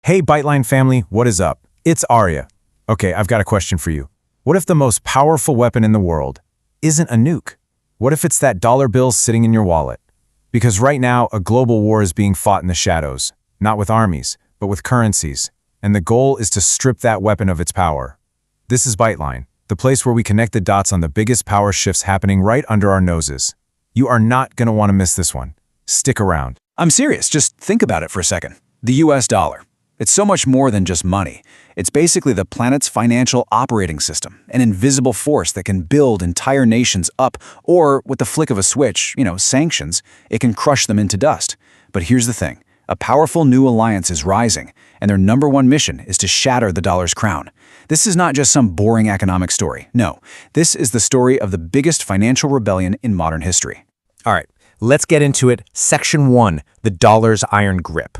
Hey Byte-Line family, what is up? It's Arya. Okay, I've got a question for you. What if the most powerful weapon in the world isn't a nuke? What if it's that dollar bill sitting in your wallet? Because right now, a global war is being fought in the shadows, not with armies, but with currencies. And the goal is to strip that weapon of its power. This is Byte-Line, the place where we connect the dots on the biggest power shifts happening right under our noses. You are not going to want to miss this one. Stick around. I'm serious, just think about it for a second. The US dollar. It's so much more than just money. It's basically the planet's financial operating system, an invisible force that can build entire nations up, or with the flick of a switch, sanctions, it can crush them into dust. But here's the thing. A powerful new alliance is rising, and their #1 mission is to shatter the dollar's crown. This is not just some boring economic story. No, this is the story of the biggest financial rebellion in modern history. All right, let's get into it. Section 1, the dollar's iron grip.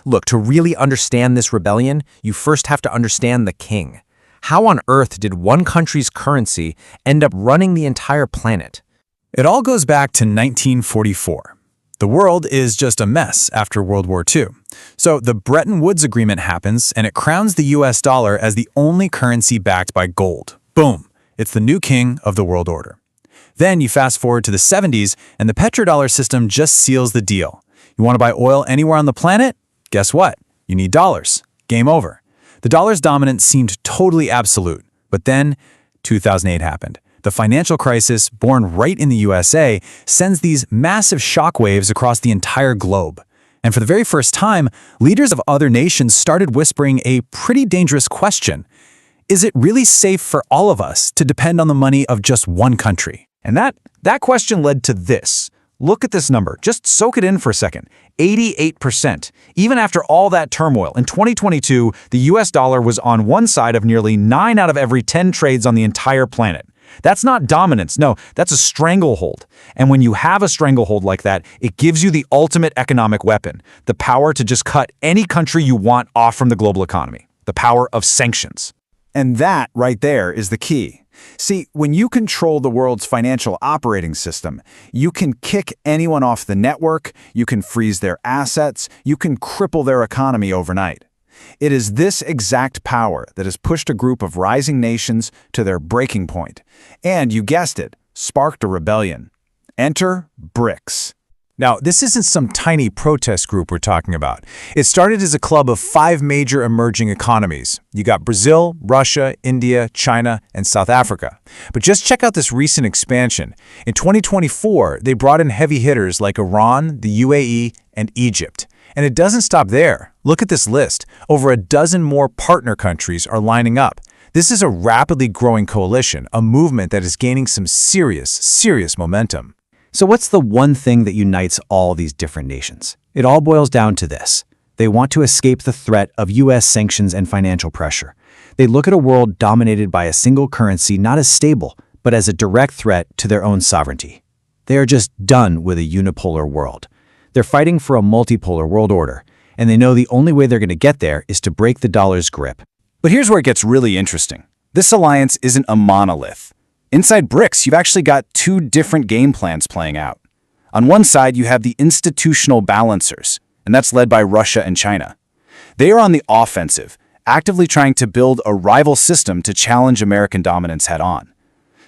Look, to really understand this rebellion, you first have to understand the king. How on earth did one country's currency end up running the entire planet? It all goes back to 1944. The world is just a mess after World War II. So the Bretton Woods Agreement happens, and it crowns the US dollar as the only currency backed by gold. Boom! It's the new king of the world order. Then you fast forward to the 70s, and the Petrodollar system just seals the deal. You want to buy oil anywhere on the planet? Guess what? You need dollars. Game over. The dollar's dominance seemed totally absolute. But then, 2008 happened. The financial crisis, born right in the USA, sends these massive shockwaves across the entire globe. And for the very first time, leaders of other nations started whispering a pretty dangerous question. Is it really safe for all of us to depend on the money of just one country? And that question led to this. Look at this number. Just soak it in for a second. 88%. Even after all that turmoil, in 2022, the US dollar was on one side of nearly 9 out of every 10 trades on the entire planet. That's not dominance. No, that's a stranglehold. And when you have a stranglehold like that, it gives you the ultimate economic weapon, the power to just cut any country you want off from the global economy, the power of sanctions. And that right there is the key. See, when you control the world's financial operating system, you can kick anyone off the network, you can freeze their assets, you can cripple their economy overnight. It is this exact power that has pushed a group of rising nations to their breaking point. And you guessed it, sparked a rebellion. Enter BRICS. Now, this isn't some tiny protest group we're talking about. It started as a club of 5 major emerging economies. You got Brazil, Russia, India, China, and South Africa. But just check out this recent expansion. In 2024, they brought in heavy hitters like Iran, the UAE, and Egypt. And it doesn't stop there. Look at this list. Over a dozen more partner countries are lining up. This is a rapidly growing coalition, a movement that is gaining some serious momentum. So what's the one thing that unites all these different nations? It all boils down to this. They want to escape the threat of US sanctions and financial pressure. They look at a world dominated by a single currency not as stable, but as a direct threat to their own sovereignty. They are just done with a unipolar world. They're fighting for a multipolar world order, and they know the only way they're going to get there is to break the dollar's grip. But here's where it gets really interesting. This alliance isn't a monolith. Inside BRICS, you've actually got 2 different game plans playing out. On one side, you have the institutional balancers, and that's led by Russia and China. They are on the offensive, actively trying to build a rival system to challenge American dominance head-on.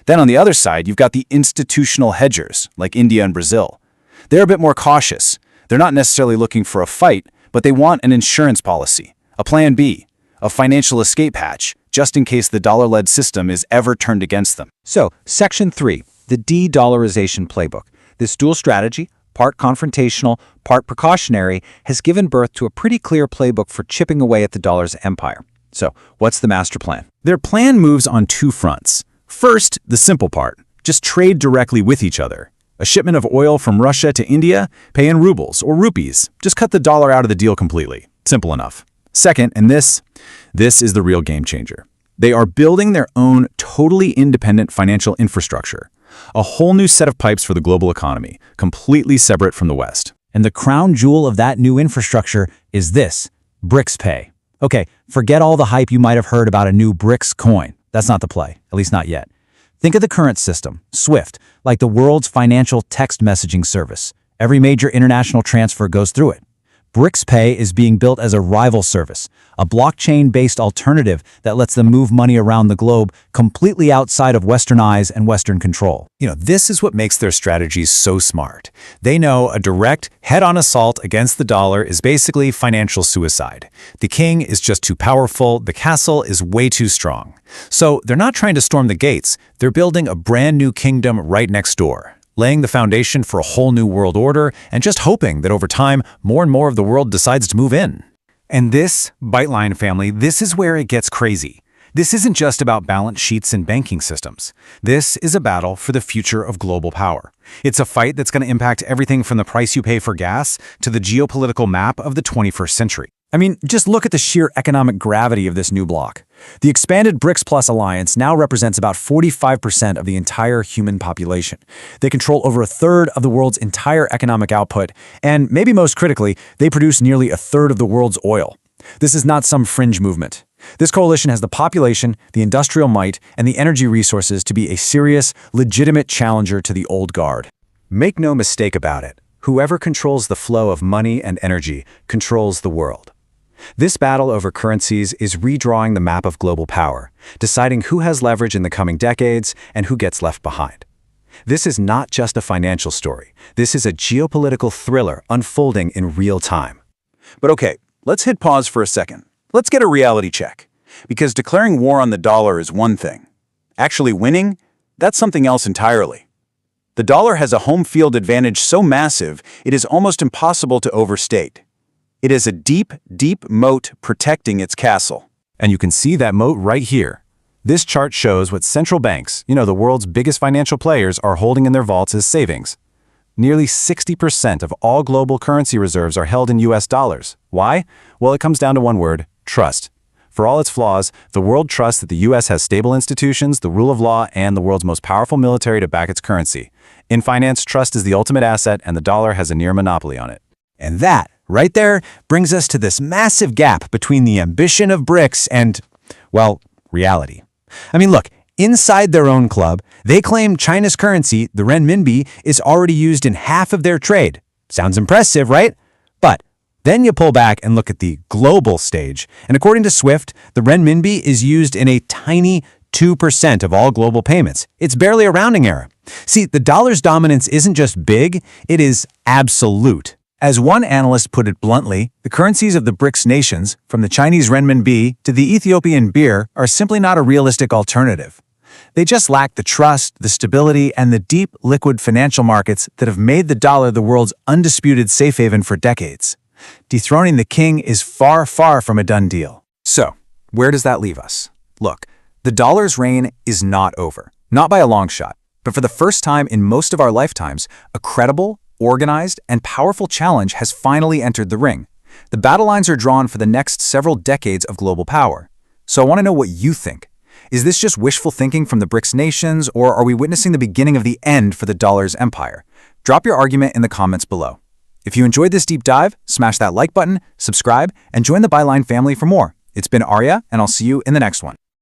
Then on the other side, you've got the institutional hedgers, like India and Brazil. They're a bit more cautious. They're not necessarily looking for a fight, but they want an insurance policy, a plan B, a financial escape hatch, just in case the dollar-led system is ever turned against them. So, Section 3, the De-Dollarization Playbook. This dual strategy, part confrontational, part precautionary, has given birth to a pretty clear playbook for chipping away at the dollar's empire. So, what's the master plan? Their plan moves on 2 fronts. First, the simple part. Just trade directly with each other. A shipment of oil from Russia to India, pay in rubles or rupees. Just cut the dollar out of the deal completely. Simple enough. Second, and this is the real game changer. They are building their own totally independent financial infrastructure. A whole new set of pipes for the global economy, completely separate from the West. And the crown jewel of that new infrastructure is this, BRICS Pay. Okay, forget all the hype you might have heard about a new BRICS coin. That's not the play, at least not yet. Think of the current system, SWIFT, like the world's financial text messaging service. Every major international transfer goes through it. BRICS Pay is being built as a rival service, a blockchain-based alternative that lets them move money around the globe completely outside of Western eyes and Western control. This is what makes their strategies so smart. They know a direct, head-on assault against the dollar is basically financial suicide. The king is just too powerful, the castle is way too strong. So they're not trying to storm the gates, they're building a brand new kingdom right next door, laying the foundation for a whole new world order and just hoping that over time, more and more of the world decides to move in. And this, Byte-Line family, this is where it gets crazy. This isn't just about balance sheets and banking systems. This is a battle for the future of global power. It's a fight that's going to impact everything from the price you pay for gas to the geopolitical map of the 21st century. I mean, just look at the sheer economic gravity of this new bloc. The expanded BRICS Plus alliance now represents about 45% of the entire human population. They control over a third of the world's entire economic output, and maybe most critically, they produce nearly a third of the world's oil. This is not some fringe movement. This coalition has the population, the industrial might, and the energy resources to be a serious, legitimate challenger to the old guard. Make no mistake about it, whoever controls the flow of money and energy controls the world. This battle over currencies is redrawing the map of global power, deciding who has leverage in the coming decades and who gets left behind. This is not just a financial story. This is a geopolitical thriller unfolding in real time. But okay, let's hit pause for a second. Let's get a reality check. Because declaring war on the dollar is one thing. Actually winning, that's something else entirely. The dollar has a home field advantage so massive, it is almost impossible to overstate. It is a deep, deep moat protecting its castle. And you can see that moat right here. This chart shows what central banks, the world's biggest financial players, are holding in their vaults as savings. Nearly 60% of all global currency reserves are held in US dollars. Why? Well, it comes down to one word: trust. For all its flaws, the world trusts that the US has stable institutions, the rule of law, and the world's most powerful military to back its currency. In finance, trust is the ultimate asset, and the dollar has a near monopoly on it. And that, right there, brings us to this massive gap between the ambition of BRICS and, well, reality. I mean, look, inside their own club, they claim China's currency, the renminbi, is already used in half of their trade. Sounds impressive, right? But then you pull back and look at the global stage, and according to SWIFT, the renminbi is used in a tiny 2% of all global payments. It's barely a rounding error. See, the dollar's dominance isn't just big, it is absolute. As one analyst put it bluntly, the currencies of the BRICS nations, from the Chinese renminbi to the Ethiopian birr, are simply not a realistic alternative. They just lack the trust, the stability, and the deep, liquid financial markets that have made the dollar the world's undisputed safe haven for decades. Dethroning the king is far, far from a done deal. So, where does that leave us? Look, the dollar's reign is not over. Not by a long shot. But for the first time in most of our lifetimes, a credible, organized, and powerful challenge has finally entered the ring. The battle lines are drawn for the next several decades of global power. So I want to know what you think. Is this just wishful thinking from the BRICS nations, or are we witnessing the beginning of the end for the dollar's empire? Drop your argument in the comments below. If you enjoyed this deep dive, smash that like button, subscribe, and join the Byte-Line family for more. It's been Arya, and I'll see you in the next one.